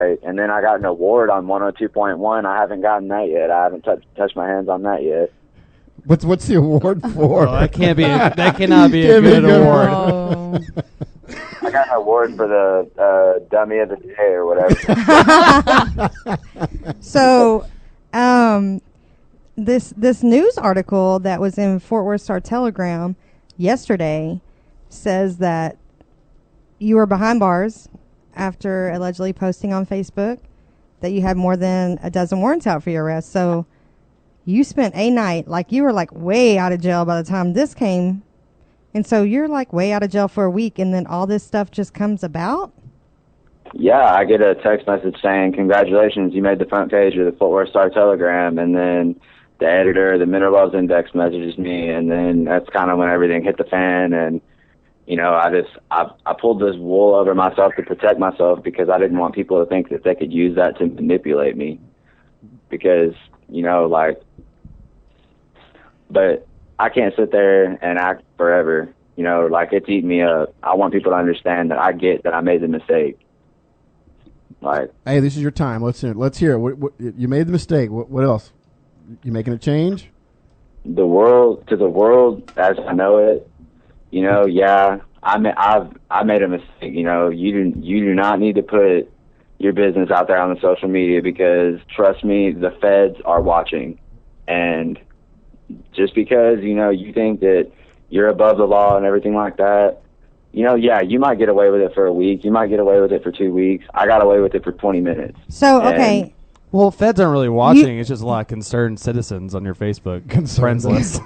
And then I got an award on 102.1. I haven't gotten that yet. I haven't touched my hands on that yet. What's the award for? Oh, that cannot be a good award. Oh. I got an award for the dummy of the day or whatever. So, this news article that was in Fort Worth Star-Telegram yesterday says that you were behind bars after allegedly posting on Facebook that you had more than a dozen warrants out for your arrest. So you spent a night, like you were like way out of jail by the time this came. And so you're like way out of jail for a week, and then all this stuff just comes about? Yeah, I get a text message saying, congratulations, you made the front page of the Fort Worth Star-Telegram, and then the editor of the Mineral Wells Index messages me, and then that's kind of when everything hit the fan, and, you know, I pulled this wool over myself to protect myself because I didn't want people to think that they could use that to manipulate me, because, you know, like, but I can't sit there and act forever, you know, like it's eating me up. I want people to understand that I get that I made the mistake. Like, hey, this is your time. Let's hear it. What, you made the mistake. What else? You making a change? The world as I know it, you know, yeah, I made a mistake. You know, you do not need to put your business out there on the social media, because trust me, the feds are watching. And just because, you know, you think that you're above the law and everything like that, you know, yeah, you might get away with it for a week. You might get away with it for 2 weeks. I got away with it for 20 minutes. So, okay. Well, feds aren't really watching. It's just a lot of concerned citizens on your Facebook friends list.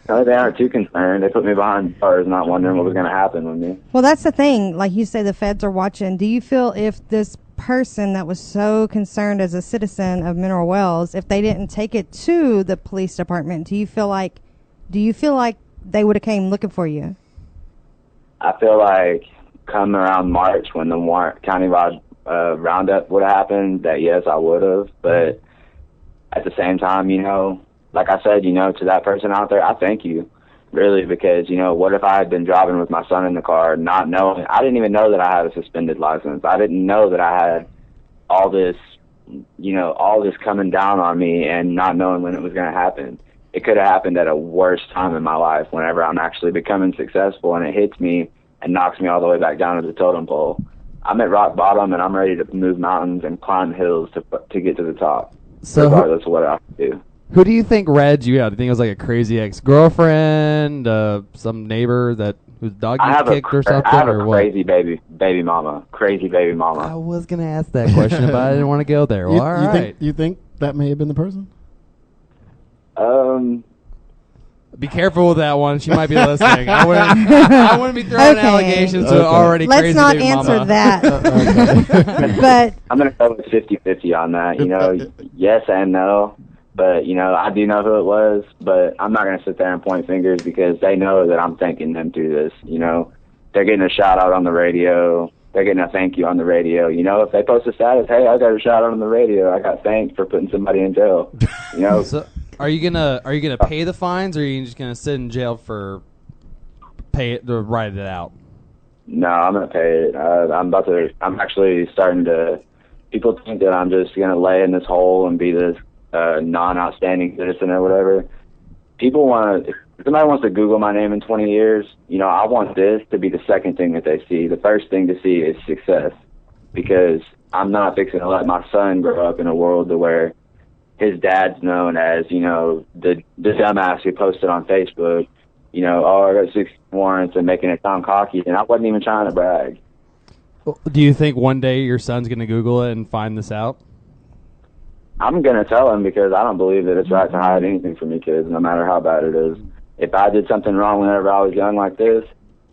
No, they aren't too concerned. They put me behind bars not wondering what was going to happen with me. Well, that's the thing. Like you say, the feds are watching. Do you feel if this person that was so concerned as a citizen of Mineral Wells, if they didn't take it to the police department, do you feel like they would have came looking for you? I feel like come around March when the countywide roundup would have happened, that yes, I would have. But at the same time, you know, like I said, you know, to that person out there, I thank you, really, because, you know, what if I had been driving with my son in the car, not knowing? I didn't even know that I had a suspended license. I didn't know that I had all this, you know, all this coming down on me and not knowing when it was going to happen. It could have happened at a worse time in my life, whenever I'm actually becoming successful and it hits me and knocks me all the way back down to the totem pole. I'm at rock bottom and I'm ready to move mountains and climb hills to get to the top, regardless of what I have to do. Who do you think read you out? Do you think it was like a crazy ex-girlfriend, some neighbor whose dog you kicked or something? I have or a what? crazy baby mama. Crazy baby mama. I was going to ask that question, but I didn't want to go there. Well, all right. You think that may have been the person? Be careful with that one. She might be listening. I wouldn't be throwing allegations to already crazy Let's not baby answer mama. that. But I'm going to go with 50-50 on that. You know, yes and no. But, you know, I do know who it was, but I'm not going to sit there and point fingers because they know that I'm thanking them through this. You know, they're getting a shout out on the radio. They're getting a thank you on the radio. You know, if they post a status, hey, I got a shout out on the radio. I got thanked for putting somebody in jail. You know. So are you gonna pay the fines, or are you just gonna sit in jail for pay it to write it out? No, I'm gonna pay it. I'm actually starting to. People think that I'm just gonna lay in this hole and be this non-outstanding citizen or whatever. People want to. If somebody wants to Google my name in 20 years, you know, I want this to be the second thing that they see. The first thing to see is success, because I'm not fixing to let my son grow up in a world to where his dad's known as, you know, the dumbass who posted on Facebook, you know, oh, I got 6 warrants and making it sound cocky, and I wasn't even trying to brag. Do you think one day your son's going to Google it and find this out? I'm going to tell him, because I don't believe that it's right to hide anything from your kids, no matter how bad it is. If I did something wrong whenever I was young like this,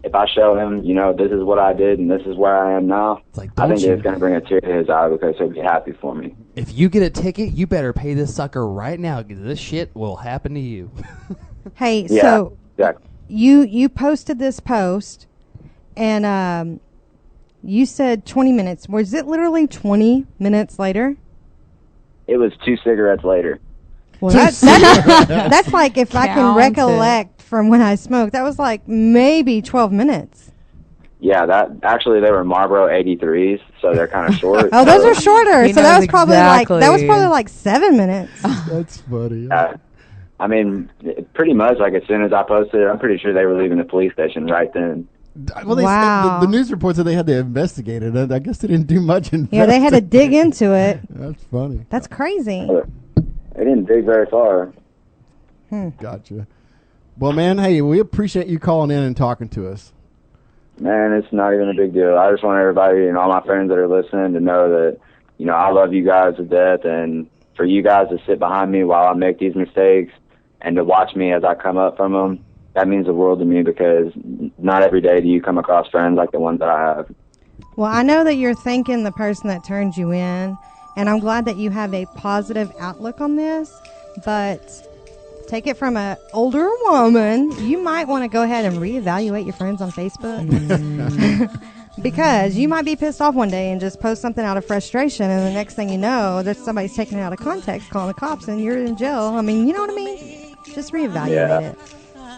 if I show him, you know, this is what I did and this is where I am now, I think it's going to bring a tear to his eye, because he'll be happy for me. If you get a ticket, you better pay this sucker right now, because this shit will happen to you. hey, Yeah, so exactly. you posted this post, and you said 20 minutes. Was it literally 20 minutes later? It was 2 cigarettes later. Well, that's like, if I can recollect from when I smoked, that was like maybe 12 minutes. Yeah, that actually they were Marlboro 83s, so they're kind of short. Oh, those are shorter. He So that knows was probably exactly. like 7 minutes. That's funny. I mean, pretty much like as soon as I posted it, I'm pretty sure they were leaving the police station right then. Well, they Wow. said the news report said they had to investigate it. I guess they didn't do much. Yeah, they had to dig into it. That's funny. That's crazy. They didn't dig very far. Gotcha. Well, man, hey, we appreciate you calling in and talking to us. Man, it's not even a big deal. I just want everybody and all my friends that are listening to know that, you know, I love you guys to death, and for you guys to sit behind me while I make these mistakes and to watch me as I come up from them, that means the world to me, because not every day do you come across friends like the ones that I have. Well, I know that you're thanking the person that turned you in, and I'm glad that you have a positive outlook on this, but take it from an older woman, you might want to go ahead and reevaluate your friends on Facebook. Because you might be pissed off one day and just post something out of frustration, and the next thing you know, there's somebody's taking it out of context, calling the cops, and you're in jail. I mean, you know what I mean? Just reevaluate it.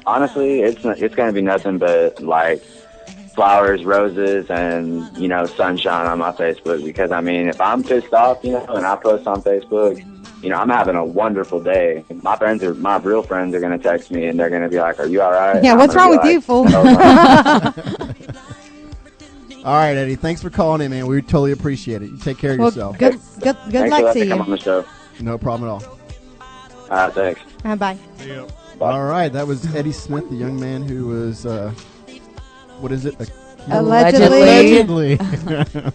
Honestly, it's going to be nothing but like flowers, roses, and, you know, sunshine on my Facebook. Because I mean, if I'm pissed off, you know, and I post on Facebook, you know, I'm having a wonderful day. My real friends are going to text me, and they're going to be like, "Are you all right?" Yeah, I'm what's gonna wrong be with you, like, fool? All right, Eddie. Thanks for calling in, man. We totally appreciate it. You take care of Well, yourself. good Thanks for luck to letting me come you. on the show. No problem at all. All right, thanks. Bye. All right, that was Eddie Smith, the young man who was, what is it? Allegedly.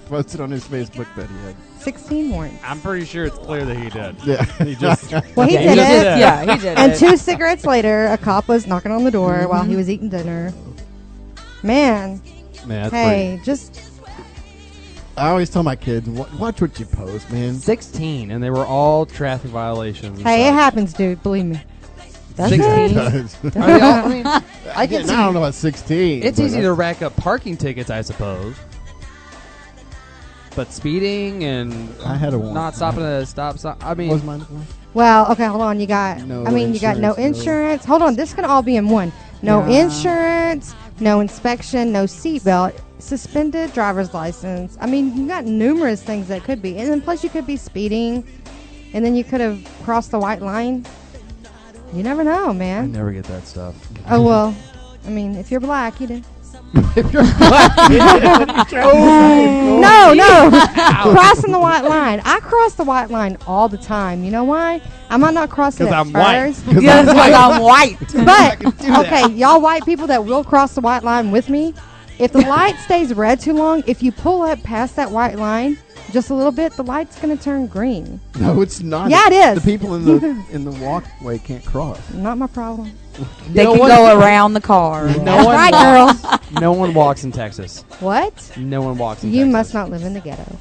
Posted on his Facebook that he had. 16 warrants. I'm pretty sure it's clear that he did. Yeah. He just Well, he Yeah, did it. Yeah, he did And it. 2 cigarettes later, a cop was knocking on the door while he was eating dinner. Man, Man, that's hey, just I always tell my kids, watch what you post, man. 16, and they were all traffic violations. and hey, it stuff. happens, dude. Believe me. That's 16? it. Does. Are they all- I mean, I can I see. don't know about 16. It's but easy to rack up parking tickets, I suppose. But speeding and I had a one. not stopping at a stop sign. I What mean, was mine before? Well, okay, hold on. You got, No you got no insurance, no- insurance. Hold on, this can all be in one. No Yeah. insurance, no inspection, no seatbelt, suspended driver's license. I mean, you got numerous things that could be. And then plus you could be speeding, and then you could have crossed the white line. You never know, I man. never get that stuff. Oh, well, I mean, if you're black, you do. If you're black, No. Crossing the white line. I cross the white line all the time. You know why? I might not cross it 'Cause at I'm white. first. Yes, because I'm white. But, okay, y'all white people that will cross the white line with me, if the light stays red too long, if you pull up past that white line just a little bit, the light's going to turn green. no, it's not. Yeah, it is. The people in the walkway can't cross. Not my problem. They can go around the car. No That's one right, walks. girl. No one walks in Texas. What? No one walks in You Texas. must not live in the ghetto.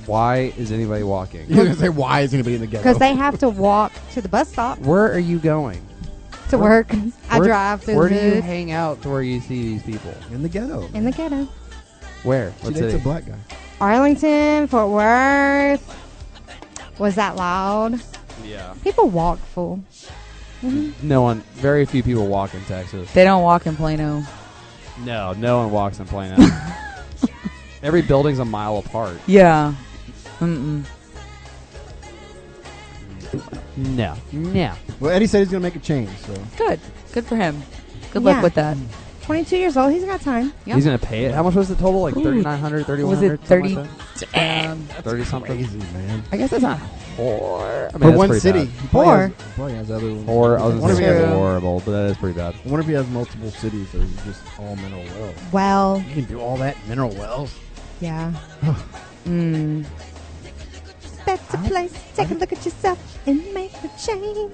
Why is anybody walking? You're going to say, why is anybody in the ghetto? Because they have to walk to the bus stop Where are you going? to work. I Where- drive through Where the do you hood hang out to where you see these people? in the ghetto. in the ghetto. Where? She What dates a city? black guy. Arlington, Fort Worth. Was that loud? Yeah. People walk, fool. No one. Very few people walk in Texas. They don't walk in Plano. No one walks in Plano. Every building's a mile apart. Yeah. Mm-mm. No. Well, Eddie said he's going to make a change, so. Good. Good for him. Good Yeah. luck with that. 22 years old. He's got time. Yeah. He's gonna pay it. How much was the total? Like Ooh. 3,900, 3,100? Was it something 30? like that? 30 something. Crazy, man. I guess that's not horrible. I mean, For that's one pretty city. bad. He Four. probably has other ones. Or I was I wonder gonna if say he has- True. horrible, but that is pretty bad. I wonder if he has multiple cities or he's just all mineral wells. Well, You can do all that in mineral wells. yeah. Mm. Better place. Take a look at yourself and make a change.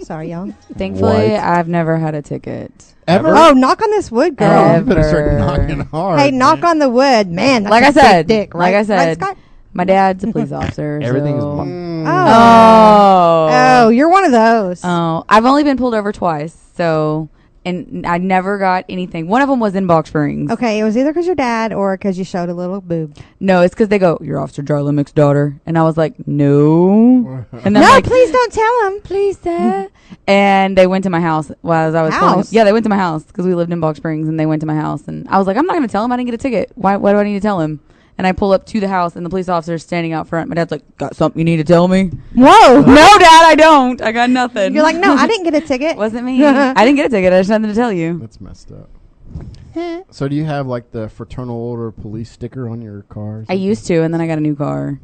Sorry, y'all. Thankfully, What? I've never had a ticket. Ever? Oh, knock on this wood, girl. Oh, you better start Ever. knocking hard. Hey, knock on the wood, man. That's Like a I said, big dick, like right? I said, Right, Scott? My dad's a police officer. Everything's so. Mm. Oh. Oh. Oh, you're one of those. Oh, I've only been pulled over twice, so and I never got anything. One of them was in Box Springs. Okay, it was either because your dad or because you showed a little boob. No, it's because they go, "You're Officer Jarlemick's daughter," and I was like, "No." And then No, like, please don't tell him. please, Dad. And they went to my house while I was pulling up. House? Yeah, they went to my house because we lived in Box Springs, and they went to my house, and I was like, "I'm not going to tell him. I didn't get a ticket. Why do I need to tell him?" And I pull up to the house, and the police officer's standing out front. My dad's like, "Got something you need to tell me?" Whoa. No, Dad, I don't. I got nothing. You're like, no, I didn't get a ticket. Wasn't me. I didn't get a ticket. I just had nothing to tell you. That's messed up. So do you have like the Fraternal Order police sticker on your car? I used to, and then I got a new car.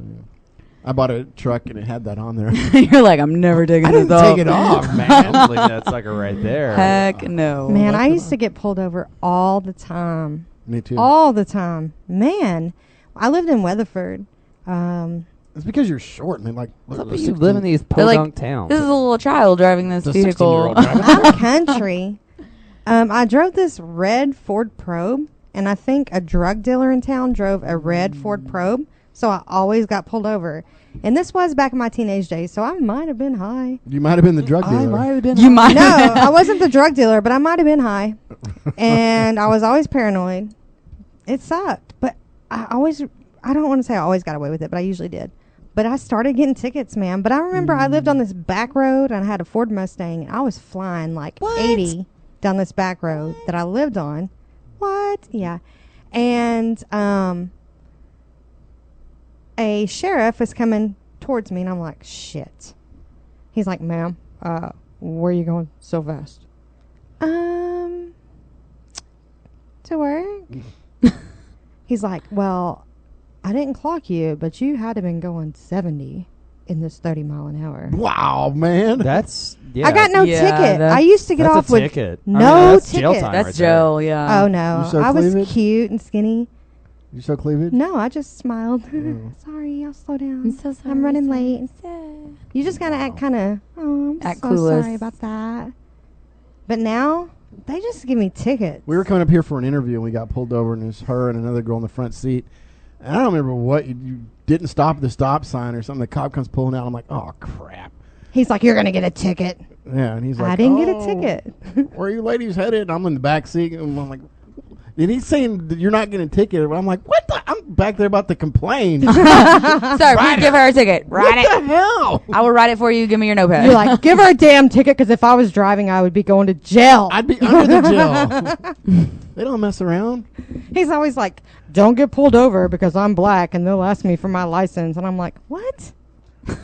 I bought a truck and it had that on there. You're like, I'm never taking I this didn't off. take it off, I'm man. leaving that sucker right there. Heck no. Man, I used to get pulled over all the time. Me too. All the time. Man, I lived in Weatherford. It's because you're short, man. Like, What's up with you live in these They're like, podunk towns? This is a little child driving this It's a vehicle. 16-year-old driving. I'm country. I drove this red Ford Probe, and I think a drug dealer in town drove a red Ford Probe, so I always got pulled over. And this was back in my teenage days, so I might have been high. You might have been the drug dealer. I might have been. You might. No, I wasn't the drug dealer, but I might have been high. And I was always paranoid. It sucked. But I don't want to say I always got away with it, but I usually did. But I started getting tickets, man. But I remember I lived on this back road, and I had a Ford Mustang, and I was flying like 80 down this back road that I lived on. What? Yeah. And a sheriff is coming towards me, and I'm like, shit. He's like, ma'am, where are you going so fast? To work. He's like, well, I didn't clock you, but you had to been going 70 in this 30 mile an hour. Wow, man. That's yeah. I got no Yeah, ticket. that's- I used to get that's off a with ticket. no that's jail ticket. time That's right there. Joe, yeah. Oh no, You show I was cleavage? cute and skinny. You show cleavage? No, I just smiled. Oh. Sorry, I'll slow down. I'm so sorry. I'm running sorry, late. sorry. You just gotta act kind of. Oh, I'm Act so clueless. sorry about that. But now they just give me tickets. We were coming up here for an interview and we got pulled over, and there's her and another girl in the front seat. And I don't remember what you didn't stop at the stop sign or something. The cop comes pulling out. I'm like, oh crap. He's like, you're gonna get a ticket. Yeah, and he's like, I didn't get a "Oh, ticket. Where are you ladies headed?" And I'm in the back seat, and I'm like, and he's saying that you're not getting a ticket. But I'm like, what the? I'm back there about to complain. Sir, please give her a ticket. Write What it. the hell? I will write it for you. Give me your notepad. You're like, give her a damn ticket, because if I was driving, I would be going to jail. I'd be under the jail. They don't mess around. He's always like, don't get pulled over because I'm black and they'll ask me for my license. And I'm like, what?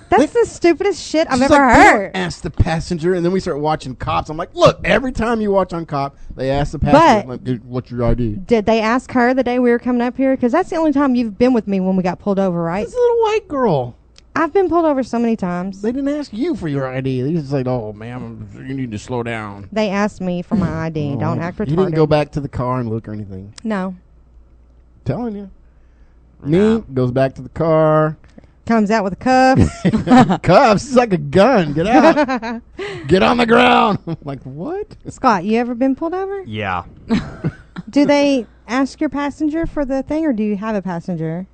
That's the stupidest shit I've She's ever like, heard. "Don't ask the passenger," and then we start watching Cops. I'm like, look, every time you watch on Cop, they ask the passenger, But- like, "Dude, what's your ID?" Did they ask her the day we were coming up here? Because that's the only time you've been with me when we got pulled over, right? This little white girl. I've been pulled over so many times. They didn't ask you for your ID. They just said, "Oh, ma'am, you need to slow down." They asked me for my ID. Don't act retarded. You didn't go back to the car and look or anything. No. Telling you. Me goes back to the car. Comes out with a cuff. Cuffs. It's like a gun. Get out. Get on the ground. I'm like, what? Scott, you ever been pulled over? Yeah. Do they ask your passenger for the thing, or do you have a passenger?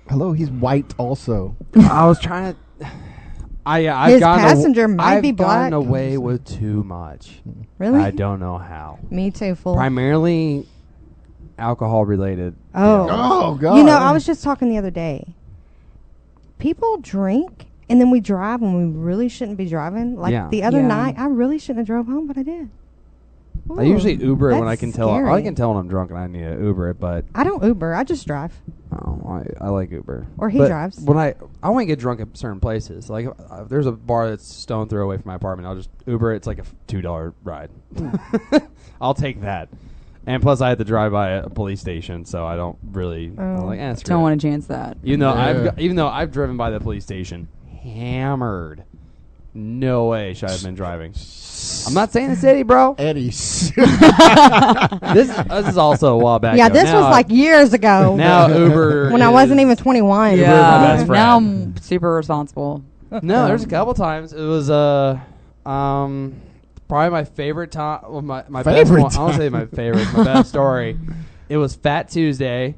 Hello, he's white also. I was trying to. I've His gotten passenger might I've be gotten black. away with too much. Really? I don't know how. Me too, fool. Primarily alcohol related. Oh. Oh, God. You know, I was just talking the other day. People drink, and then we drive when we really shouldn't be driving. Like Yeah. the other Yeah. night, I really shouldn't have drove home, but I did. I usually Ooh, Uber it when I that's can tell. scary. I can tell when I'm drunk and I need to Uber it, but I don't Uber. I just drive. I like Uber. Or he But drives. When I want to get drunk at certain places. Like if there's a bar that's stone throw away from my apartment, I'll just Uber it. It's like a $2 ride. I'll take that. And plus, I had to drive by a police station, so I don't really I'm like. Screw Don't it. want to chance that. Even though Yeah. even though I've driven by the police station, hammered. No way should I have been driving. I'm not saying the city, bro. Eddie's. This is also a while back. Yeah, ago. this Now was like years ago. now Uber when I wasn't is- even 21. my Yeah. best friend. Now I'm super responsible. No, there's a couple times. It was probably my favorite time. Well, my Favorite best one. I won't say my favorite. My best story. It was Fat Tuesday.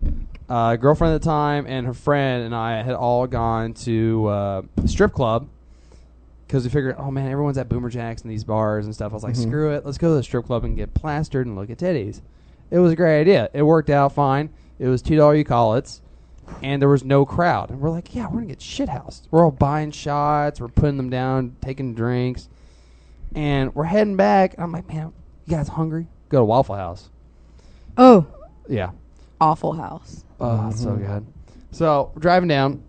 Girlfriend at the time and her friend and I had all gone to a strip club, because we figured, oh man, everyone's at Boomer Jacks and these bars and stuff. I was like, screw it, let's go to the strip club and get plastered and look at titties. It was a great idea. It worked out fine. It was $2 you call it, and there was no crowd. And we're like, yeah, we're gonna get shithoused. We're all buying shots, we're putting them down, taking drinks, and we're heading back. I'm like, man, you guys hungry? Go to Waffle House. Oh, Yeah. Awful House. Oh, that's so good. So we're driving down.